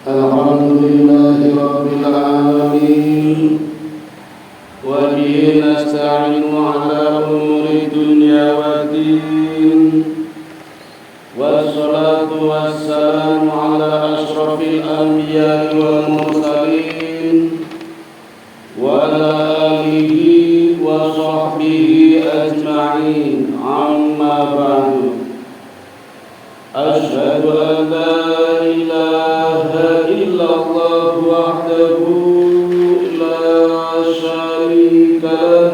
الحمد لله رب العالمين وبه نستعين على أمور الدنيا والدين والصلاة والسلام على أشرف الأنبياء والمرسلين وعلى آله وصحبه أجمعين أما بعد أشهد أن لا إله إلا الله وحده لا شريك له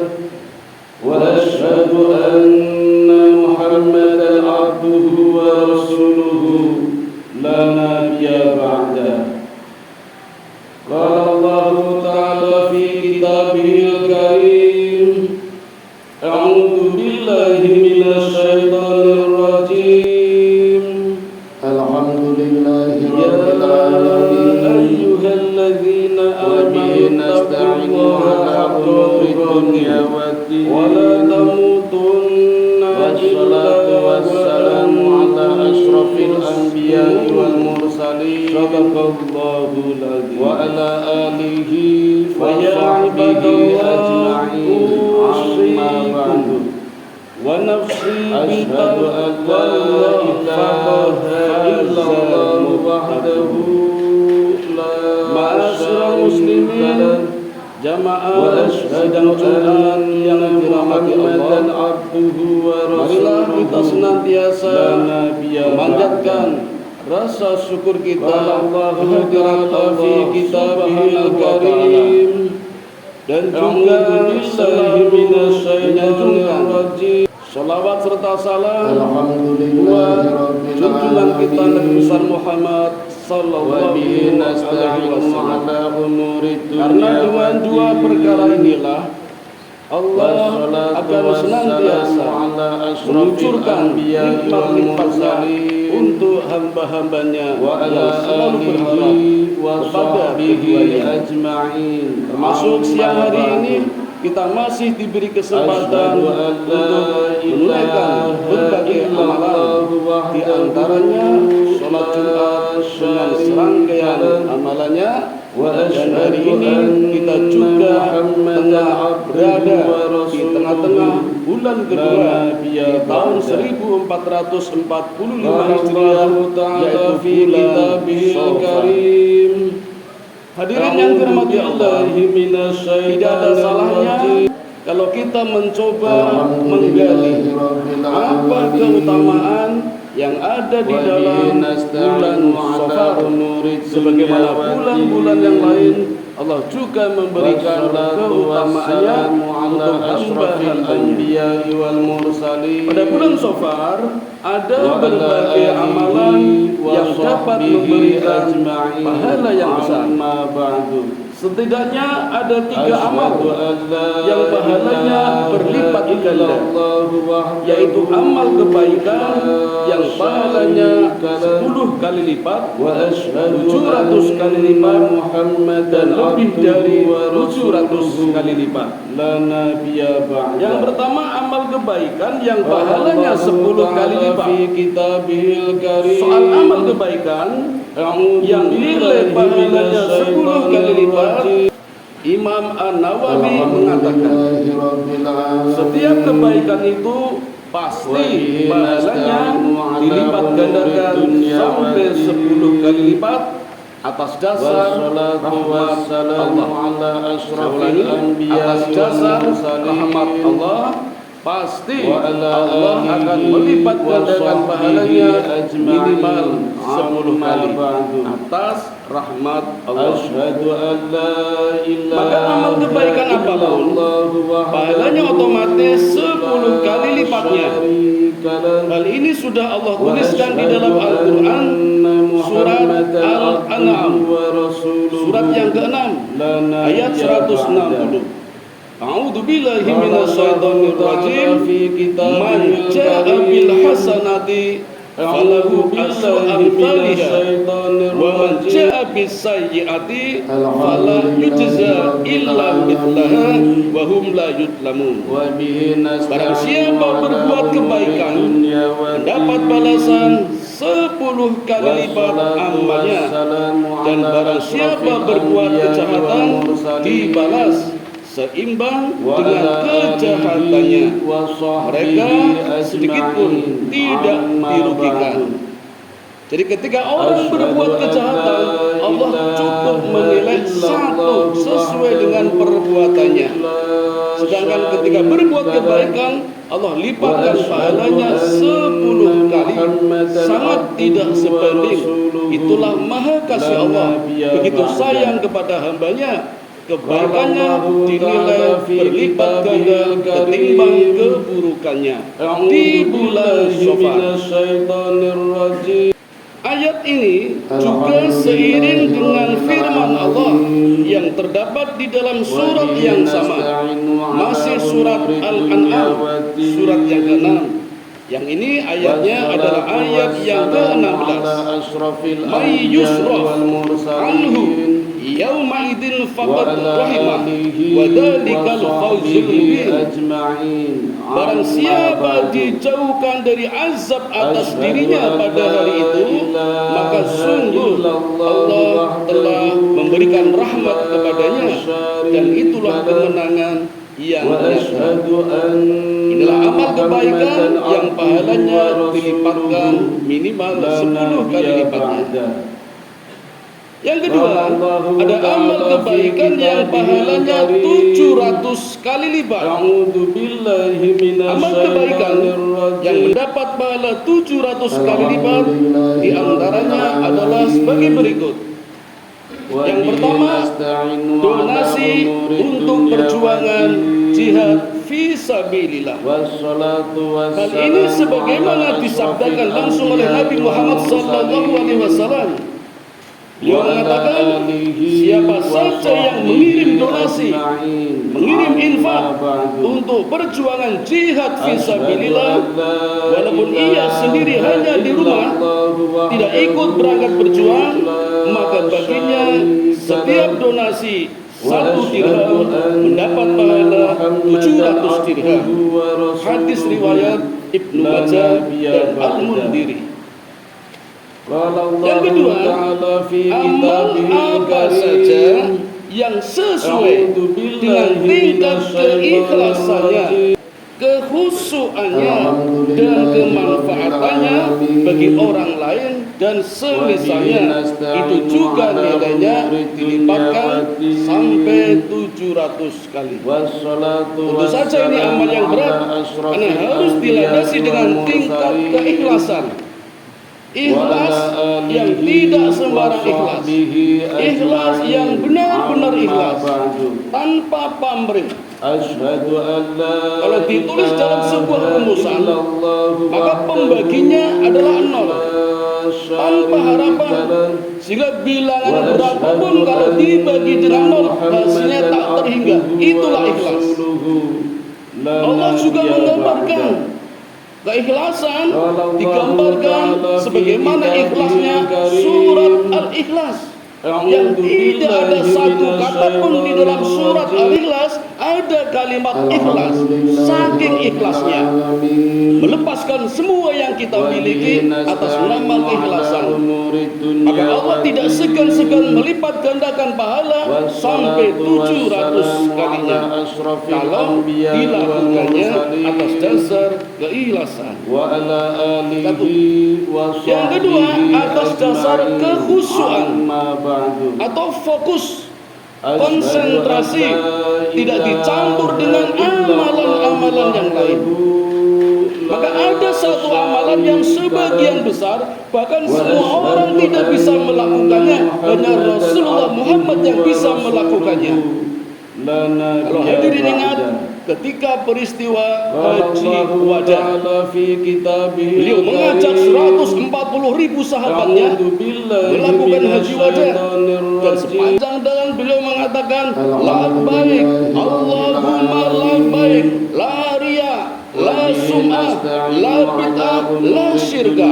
وأشهد أن محمدا عبده ورسوله لا نبي بعده. قال الله تعالى في كتابه الكريم أعوذ بالله من الشيطان الرجيم الحمد لله رب العالمين أيها الذين آمنوا اتقوا الله حق الدنيا والدين ولا تموتن والصلاة والسلام على أشرف الأنبياء والمرسلين صدق الله العظيم وعلى آله وصحبه أجمعين أما بعد ونفسي أشهد أن لا إله إلا الله وحده لا شريك له وأشهد أن محمدا عبده ورسوله. Marilah kita senantiasa memanjatkan rasa syukur kita kehadirat Allah Subhanahu wa Ta'ala dan juga menyanjungkan salawat serta salam buat junjungan kita Nabi besar Muhammad sallallahu alaihi wasallam. Karena dengan dua perkara inilah Allah akan senantiasa mengucurkan nikmat-nikmatnya untuk hamba-hambanya yang selalu berharap kepada keduanya. Termasuk siang hari ini kita masih diberi kesempatan untuk menunaikan berbagai amalan, di antaranya sholat Jumat dengan serangkaian amalannya. Dan hari ini kita juga tengah berada di tengah-tengah bulan kedua di tahun 1445 Hijriah, yaitu bulan Shawwal. Hadirin yang dirahmati Allah, tidak ada salahnya kalau kita mencoba menggali apa keutamaan yang ada di dalam bulan Shawwal. Sebagaimana bulan-bulan yang lain, Allah juga memberikan keutamaannya untuk hamba-hambanya. Pada bulan Shawwal ada berbagai amalan yang dapat memberikan pahala yang besar. Setidaknya ada 3 amal yang pahalanya berlipat ganda, yaitu amal kebaikan yang pahalanya 10 kali lipat, 700 kali lipat, dan lebih dari 700 kali lipat. Yang pertama, amal kebaikan yang pahalanya 10 kali lipat. Soal amal kebaikan yang nilai pahalanya 10 kali lipat, Imam An-Nawawi mengatakan setiap kebaikan itu pasti pahalanya dilipat gandakan sampai 10 kali lipat atas dasar rahmat Allah. Atas dasar rahmat Allah pasti Allah akan melipat gandakan pahalanya minimal 10 kali atas rahmat Allah. Maka amal kebaikan apapun pahalanya otomatis 10 kali lipatnya. Hal ini sudah Allah tuliskan di dalam Al-Quran surat Al-An'am, surat yang ke-6 ayat 160. A'udzu billahi minasyaitonir rajim. Man jaa'a bil hasanati falahu asyru amsalha wa man jaa'a bis sayyi'ati fala yujza illa mithlaha wa hum la yudlamun. Barang siapa berbuat kebaikan mendapat balasan 10 kali lipat amalnya. Dan barang siapa berbuat kejahatan, dibalas seimbang dengan kejahatannya. Mereka sedikit pun tidak dirugikan. Jadi ketika orang berbuat kejahatan, Allah cukup menilai 1 sesuai dengan perbuatannya. Sedangkan ketika berbuat kebaikan, Allah lipatkan pahalanya 10 kali. Sangat tidak sebanding. Itulah maha kasih Allah, begitu sayang kepada hambanya. Kebaikannya dinilai berlipat ganda ketimbang keburukannya di bulan Syawal. Ayat ini juga seiring dengan firman Allah yang terdapat di dalam surat yang sama, masih surat Al-An'am, surat yang ke-6. Yang ini ayatnya adalah ayat yang ke-16. May yusraf anhu yauma idzin faqad rahimah wa dzalikal fawzul mubin. Barang siapa dijauhkan dari azab atas dirinya pada hari itu, maka sungguh Allah telah memberikan rahmat kepadanya, dan itulah kemenangan yang nyata. Inilah amal kebaikan yang pahalanya dilipatkan minimal 10 kali lipatnya. Yang kedua, ada amal kebaikan yang pahalanya 700 kali lipat. Amal kebaikan yang mendapat pahala 700 kali lipat diantaranya adalah sebagai berikut. Yang pertama, donasi untuk perjuangan jihad fisabilillah. Hal ini sebagaimana disabdakan langsung oleh Nabi Muhammad SAW. Beliau mengatakan, siapa saja yang mengirim donasi, mengirim infak untuk perjuangan jihad fisabilillah, walaupun ia sendiri hanya di rumah, tidak ikut berangkat berjuang, maka baginya setiap donasi 1 dirham mendapat pahala 700 dirham. Hadis riwayat Ibnu Majah dan Al-Mundiri. Yang kedua, amal apa saja yang sesuai dengan tingkat keikhlasannya, kekhusyuannya, dan kemanfaatannya bagi orang lain dan semisalnya, itu juga nilainya dilipatkan sampai 700 kali. Tentu saja ini amal yang berat, karena harus dilandasi dengan tingkat keikhlasan. Ikhlas yang tidak sembarang ikhlas, ikhlas yang benar-benar ikhlas, tanpa pamrih. Kalau ditulis dalam sebuah rumusan, maka pembaginya adalah 0, tanpa harapan, sehingga bilangan berapapun kalau dibagi dengan 0, hasilnya tak terhingga. Itulah ikhlas. Allah juga menggambarkan keikhlasan, digambarkan sebagaimana ikhlasnya surat Al-Ikhlas, yang tidak ada satu kata pun di dalam surat Al-Ikhlas ada kalimat ikhlas. Saking ikhlasnya, melepaskan semua yang kita miliki atas nama keikhlasan, maka Allah tidak segan-segan melipat gandakan pahala sampai 700 kalinya kalau dilakukannya atas dasar keikhlasan. Satu. Yang kedua, atas dasar kekhusyuan atau fokus, konsentrasi, tidak dicampur dengan amalan-amalan yang lain. Maka ada satu amalan yang sebagian besar, bahkan semua orang tidak bisa melakukannya, hanya Rasulullah Muhammad yang bisa melakukannya. Kalau hadirin ingat, ketika peristiwa Haji Wada, beliau mengajak 140.000 sahabatnya melakukan Haji Wada, dan sepanjang jalan beliau mengatakan, labbaik Allahumma labbaik, la riya, la sum'ah, la bid'ah, la syirka.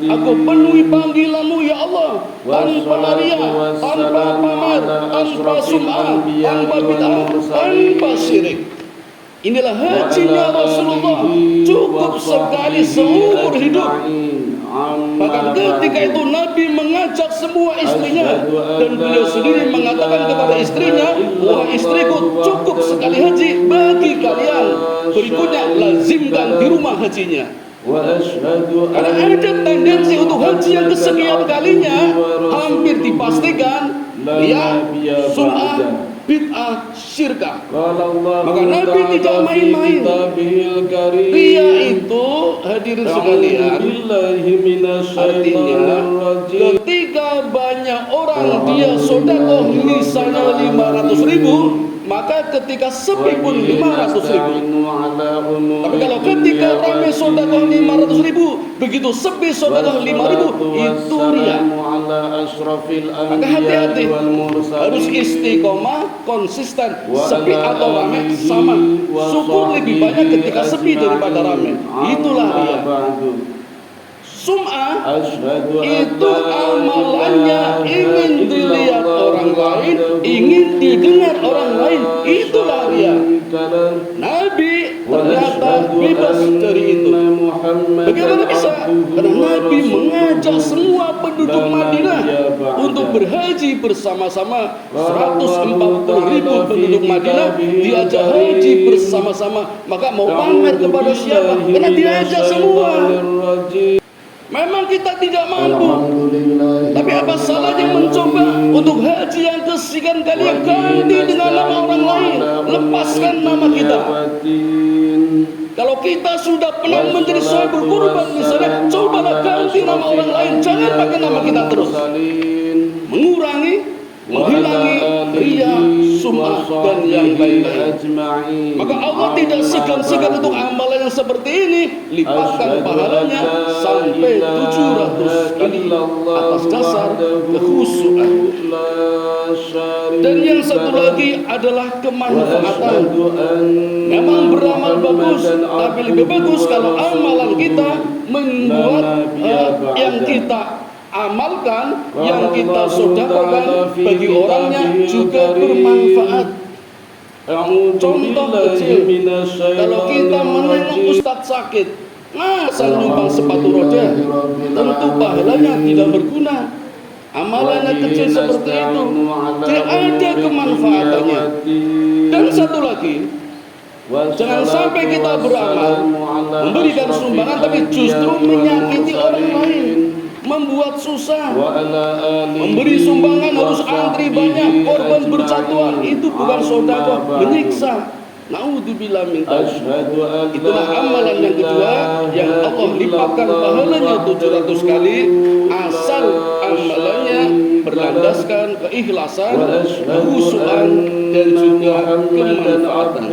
Aku penuhi panggilanmu ya Allah, tanpa riya, tanpa pamer, tanpa sum'ah, tanpa bid'ah, tanpa syirik. Inilah hajinya Rasulullah, cukup sekali seumur hidup. Bahkan ketika itu Nabi mengajak semua istrinya, dan beliau sendiri mengatakan kepada istrinya, wahai istriku, cukup sekali haji bagi kalian, berikutnya lazimkan di rumah hajinya. Karena ada tendensi untuk haji yang kesekian kalinya hampir dipastikan riya, sum'ah, bid'ah, syirkah. Maka Nabi tidak main-main. Riya itu, hadirin sekalian, artinya ketika banyak orang dia sedekah misalnya 500.000, maka ketika sepi pun 500.000. Tapi kalau ketika ramai sedekah 500.000, begitu sepi sedekah 5.000, itu riya. Maka hati-hati, harus istiqomah, konsisten. Sepi atau ramai sama. Syukur lebih banyak ketika sepi daripada ramai. Itulah riya. Sum'ah itu amalannya ingin dilihat orang lain, ingin didengar orang lain. Itulah riya. Nabi ternyata bebas dari itu. Bagaimana bisa? Karena Nabi mengajak semua penduduk Madinah untuk berhaji bersama-sama. 140.000 penduduk Madinah diajak haji bersama-sama. Maka mau pamer kepada siapa? Karena diajak semua. Memang kita tidak mampu, tapi apa salahnya mencoba untuk haji yang kesekian kali yang ganti dengan nama orang lain, lepaskan nama kita. Kalau kita sudah pernah menjadi sahibul kurban misalnya, cobalah ganti nama orang lain, jangan pakai nama kita terus. Mengurangi, menghilangi riya, sum'ah dan yang lain-lain. Maka Allah tidak segan-segan untuk amalan yang seperti ini, lipatkan pahalanya sampai 700 kali atas dasar kekhusyuan. Dan yang satu lagi adalah kemanfaatan. Memang beramal bagus, tapi lebih bagus kalau amalan kita membuat yang kita amalkan, yang kita sedekahkan bagi orangnya juga bermanfaat. Contoh kecil, kalau kita menengok ustadz sakit, masa nyumbang sepatu roda, tentu pahalanya tidak berguna. Amalannya kecil seperti itu, tidak ada kemanfaatannya. Dan satu lagi, jangan sampai kita beramal, memberikan sumbangan tapi justru menyakiti orang lain, membuat susah. Memberi sumbangan harus antri banyak, korban berjatuhan, itu bukan sedekah, menyiksa. Naudzubillah min dzalik. Itulah amalan yang kedua yang Allah lipatkan pahalanya 700 kali asal amalannya berlandaskan keikhlasan, kekhusyuan dan juga kemanfaatan.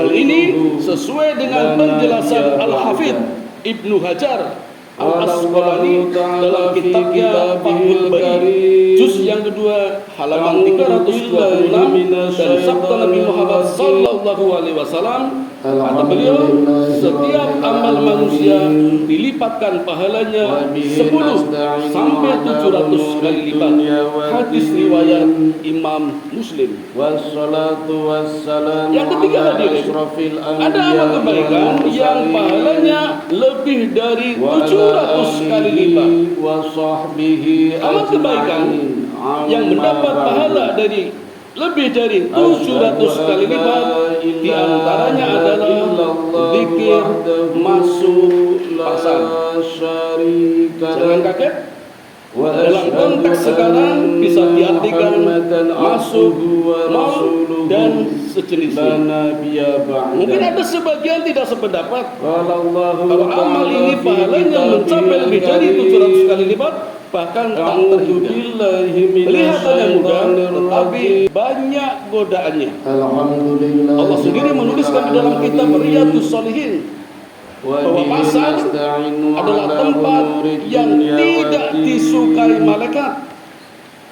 Hal ini sesuai dengan penjelasan Al-Hafidz Ibnu Hajar Al-Asqalani dalam kitabnya Fathul Bari juz yang kedua halaman 326, dan sabda Nabi Muhammad sallallahu alaihi wasallam, kata beliau, setiap amal manusia dilipatkan pahalanya 10 sampai 700 kali lipat. Hadis riwayat Imam Muslim. Yang ketiga hadirin, ada amal kebaikan yang pahalanya lebih dari 700 kali lipat. Amal kebaikan yang mendapat pahala dari lebih dari 700 kali lipat, di antaranya adalah zikir masuk pasar. Jangan kaget, dalam konteks sekarang bisa diartikan masuk mal dan sejenisnya. Mungkin ada sebagian tidak sependapat kalau amal ini pahalanya mencapai lebih dari 700 kali lipat, bahkan tak terhingga. Kelihatannya mudah, tetapi banyak godaannya. Allah sendiri menuliskan di dalam kitab Riyadhus Shalihin bahwa pasar adalah tempat yang tidak disukai malaikat,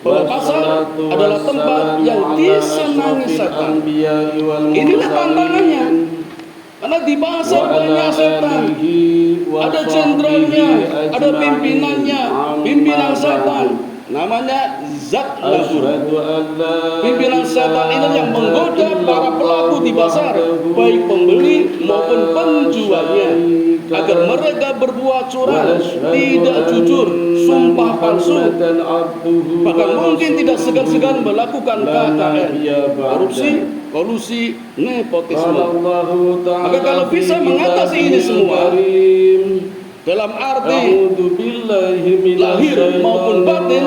bahwa pasar adalah tempat yang disenangi setan. Inilah tantangannya, karena di pasar banyak setan, ada jenderalnya, ada pimpinannya, pimpinan setan, namanya Zat Labur. Pimpinan setan ini yang menggoda para pelaku di pasar, baik pembeli maupun penjualnya. agar mereka berbuat curang, tidak jujur, sumpah palsu, bahkan mungkin tidak segan-segan melakukan KKN, korupsi, kolusi, nepotisme. Maka kalau bisa mengatasi ini semua dalam arti lahir maupun batin,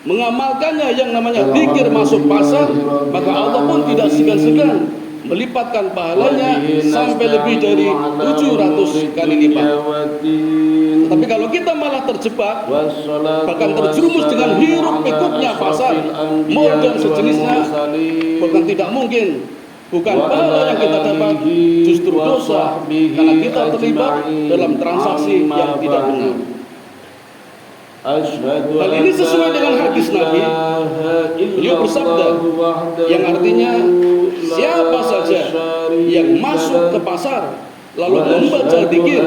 mengamalkannya yang namanya zikir masuk pasar, maka Allah pun tidak segan-segan melipatkan pahalanya sampai lebih dari 700 kali lipat. Tapi kalau kita malah terjebak, bahkan terjerumus dengan hiruk pikuknya pasar, mal dan sejenisnya, bahkan tidak mungkin. Bukan pahala yang kita dapat, justru dosa, karena kita terlibat dalam transaksi yang tidak benar. Hal ini sesuai dengan hadis Nabi. Beliau bersabda, yang artinya siapa saja yang masuk ke pasar lalu membaca zikir,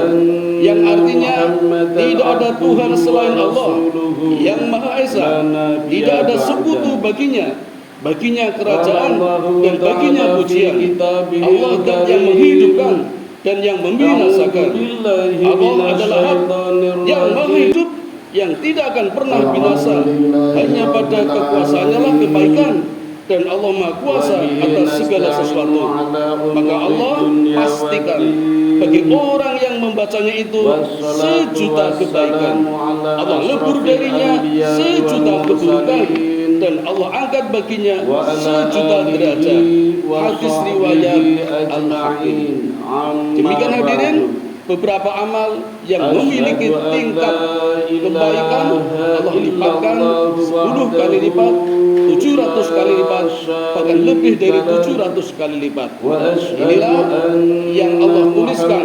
yang artinya tidak ada Tuhan selain Allah yang Maha Esa, tidak ada sekutu baginya kerajaan dan baginya pujian. Allah dan yang menghidupkan dan yang membinasakan. Allah adalah Hak yang Maha Hidup, yang tidak akan pernah binasa. Hanya pada kekuasaannya lah kebaikan, dan Allah Maha Kuasa atas segala sesuatu. Maka Allah pastikan bagi orang yang membacanya itu sejuta kebaikan. Allah lebur darinya sejuta keburukan, dan Allah angkat baginya sejuta derajat. Hadis riwayat Al-Hakim. Demikian hadirin, beberapa amal yang memiliki tingkat kebaikan Allah lipatkan 10 kali lipat, 700 kali lipat, bahkan lebih dari 700 kali lipat. Inilah yang Allah tuliskan,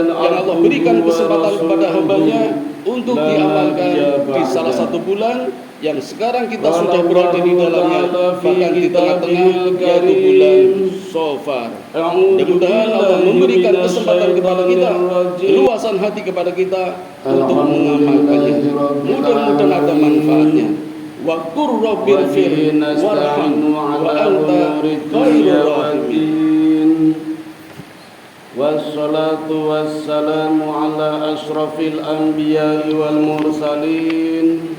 yang Allah berikan kesempatan kepada hambanya untuk diamalkan di salah satu bulan yang sekarang kita sudah berada di dalamnya, bahkan di tengah-tengah, yaitu bulan Shafar. Mudah-mudahan Allah memberikan kesempatan kepada kita, keluasan hati kepada kita untuk mengamalkannya. Mudah-mudahan ada manfaatnya. Wa qur rabbil fir warham wa anta khairur rahimin. Wassalatu wassalamu ala asyrafil anbiya'i wal mursalin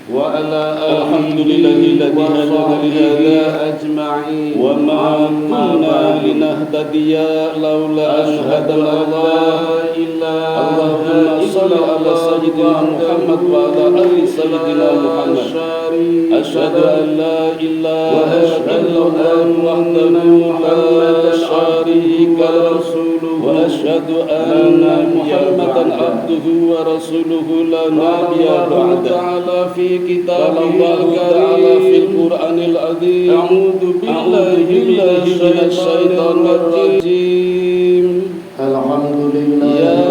wa ala alihi wa sahbihi ajma'in wa ma kunna linahtadiya laula an hadana Allahumma salli ala sayyidina Muhammad wa ala ali sayyidina Muhammad. Asyhadu an la ilaha illallah wahdahu la syarika lahu wa asyhadu anna Muhammadan abduhu wa rasuluhu la nabiyya ba'da. قال الله تعالى في القرآن العظيم أعوذ بالله من الشيطان الرجيم الحمد لله يا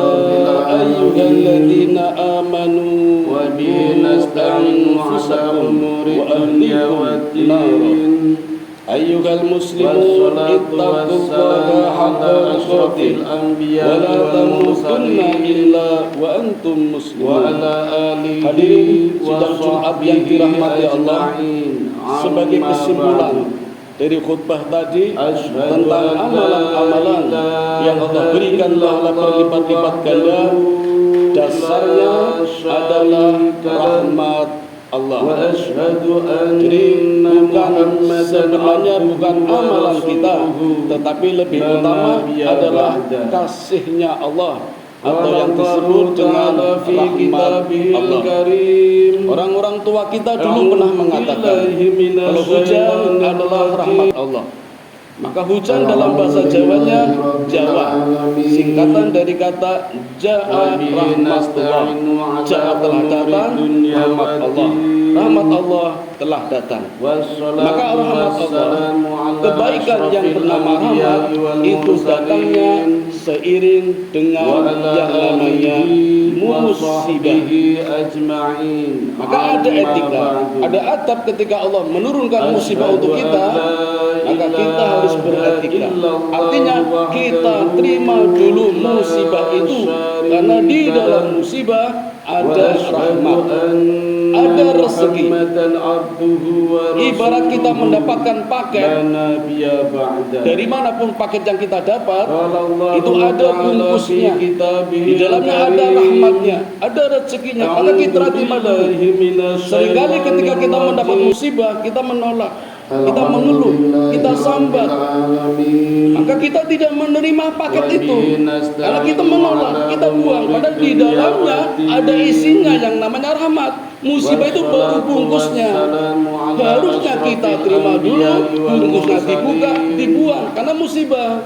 أيها الذين آمنوا وبه نستعين على أمور الدنيا والدين أيها المسلمون اتقوا الله حق تقاته ولا تموتن إلا وأنتم مسلمون. Hadirin sidang Jumat yang dirahmati Allah, sebagai kesimpulan dari khutbah tadi tentang amalan-amalan yang Allah berikan pahala berlipat-lipat ganda, dasarnya adalah rahmat Allah. Jadi sebenarnya bukan amalan kita, tetapi lebih utama adalah kasihnya Allah, atau yang disebut dengan rahmat Allah. Orang-orang tua kita dulu pernah mengatakan kalau hujan adalah rahmat Allah. Maka hujan dalam bahasa Jawanya Jawa, singkatan dari kata Ja'a rahmatullah. Ja'a telah datang, rahmat Allah. Rahmat Allah telah datang. Maka rahmat Allah, kebaikan yang bernama rahmat, itu datangnya seiring dengan yang namanya musibah. Maka ada etika, ada adab ketika Allah menurunkan musibah untuk kita, maka kita harus beretika. Artinya kita terima dulu musibah itu, karena di dalam musibah ada rahmat, ada rezeki. Ibarat kita mendapatkan paket, dari manapun paket yang kita dapat, itu ada bungkusnya. Di dalamnya ada rahmatnya, ada rezekinya. Maka kita terima dari. Seringkali ketika kita mendapat musibah, kita menolak, kita mengeluh, kita sambat, maka kita tidak menerima paket itu karena kita menolak, kita buang. Padahal di dalamnya ada isinya yang namanya rahmat. Musibah itu baru bungkusnya, harusnya kita terima dulu, bungkusnya dibuka, dibuang karena musibah.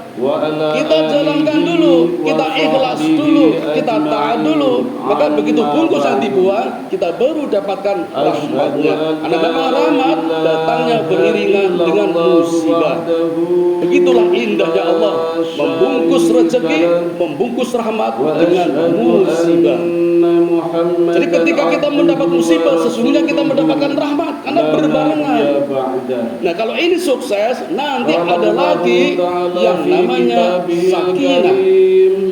Kita jalankan dulu, kita ikhlas dulu, kita taat dulu, maka begitu bungkusnya dibuang, kita baru dapatkan rahmatnya. Karena memang rahmat datangnya beriringan dengan musibah. Begitulah indahnya Allah membungkus rezeki, membungkus rahmat dengan musibah. Jadi ketika kita mendapat musibah, sesungguhnya kita mendapatkan rahmat karena berbarengan. Nah, kalau ini sukses, nanti ada lagi yang namanya sakinah.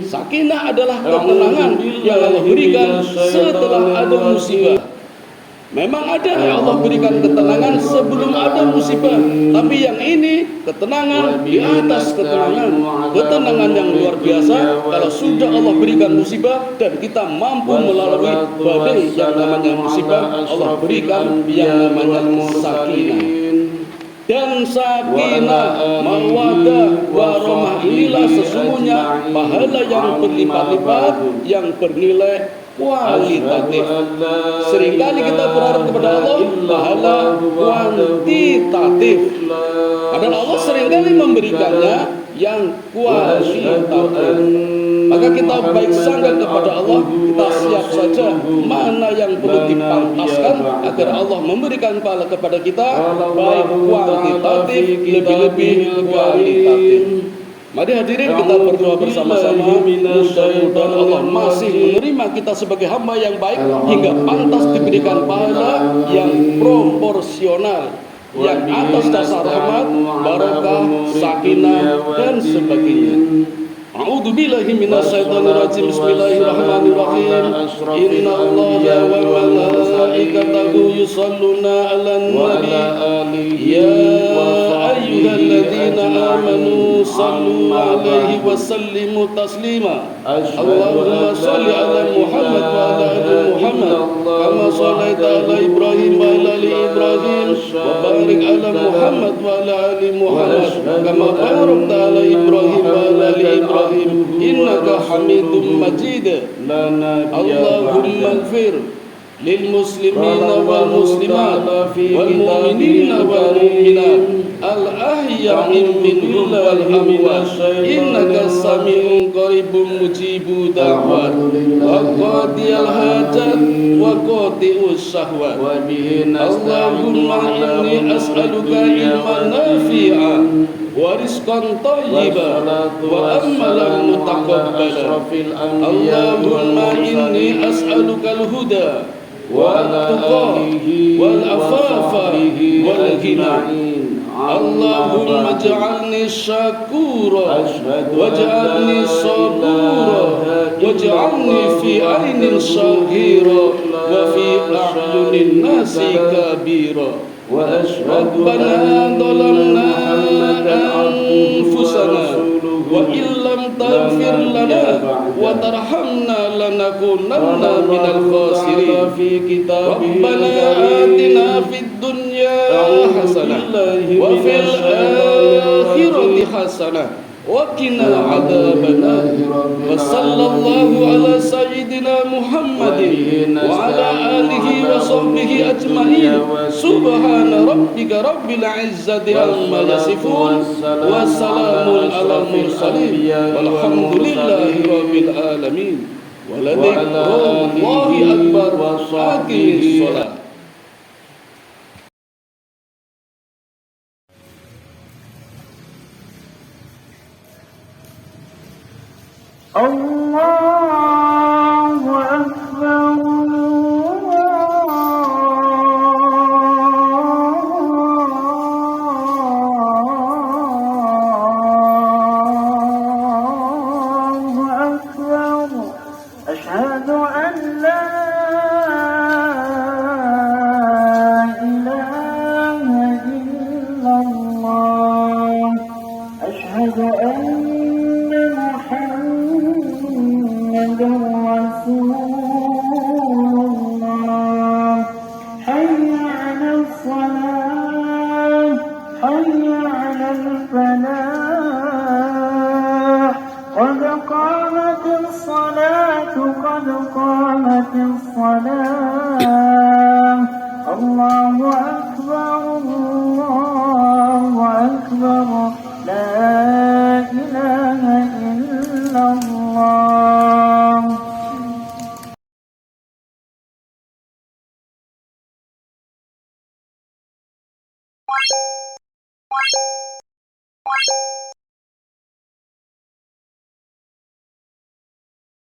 Sakinah adalah ketenangan yang Allah berikan setelah ada musibah. Memang ada yang Allah berikan ketenangan sebelum ada musibah, tapi yang ini ketenangan di atas ketenangan, ketenangan yang luar biasa kalau sudah Allah berikan musibah dan kita mampu melalui badai yang namanya musibah. Allah berikan yang namanya sakinah. Dan sakinah, mawaddah, warahmah inilah sesungguhnya pahala yang berlipat-lipat, yang bernilai kualitatif. Seringkali kita berharap kepada Allah pahala kuantitatif, padahal Allah seringkali memberikannya yang kualitatif. Maka kita baik sangka kepada Allah, kita siap saja mana yang perlu dipantaskan agar Allah memberikan pahala kepada kita, baik kuantitatif lebih-lebih kualitatif. Mari hadirin kita berdoa bersama-sama. Mudah-mudahan Allah masih menerima kita sebagai hamba yang baik hingga pantas diberikan pahala yang proporsional, yang atas dasar rahmat, barakah, sakinah dan sebagainya. A'udzu billahi minasyaitonir rajim. Bismillahirrahmanirrahim. Innallaha wa malaikatahu yusholluna 'alan nabi. Ya ayyuhalladzina amanu shallu 'alaihi wa sallimu taslima. Allahumma shalli 'ala Muhammad wa 'ala ali Muhammad kama shallaita 'ala Ibrahim wa 'ala ali Ibrahim wa barik 'ala Muhammad wa 'ala ali Muhammad kama barakta 'ala Ibrahim wa 'ala ali Ibrahim innaka Hamidum Majid. Allahumma ighfir lil muslimina wal muslimat wal mu'minina wal mu'minat al ahya'i minhum wal amwat innaka sami'un qaribun mujibud da'wat wa qadiyal hajat wa qati'us syahwat. Allahumma inni as'aluka ilman nafi'an wa rizqan thayyiban wa amalan mutaqabbalan. Allahumma inni as'aluka al-huda wal tuqa wal afafa wal ghina. Allahumma ij'alni syakura waj'alni sabura waj'alni fi 'ainin syahira wa fi a'yunin nasi kabira. Rabbana dhalamna anfusana wa illam taghfir lana wa tarhamna lanakunanna minal khasirin. Rabbana atina fid dunya hasanah wa fil akhirati hasanah wa qina adzabannar. Wa sallallahu ala sayyidina Muhammadin wa ala alihi wa sahbihi ajma'in. Subhana rabbika rabbil izzati amma yasifun wa salamun alal mursalin walhamdulillahi rabbil alamin. Wa ladhikrullahi akbar. Aqimis shalah. Allahu Akbar. Allahu Akbar. Asyhadu an la حي على الصلاة حي على الفلاح قد قامت الصلاة قد قامت الصلاة الله أكبر الله أكبر لا إله إلا الله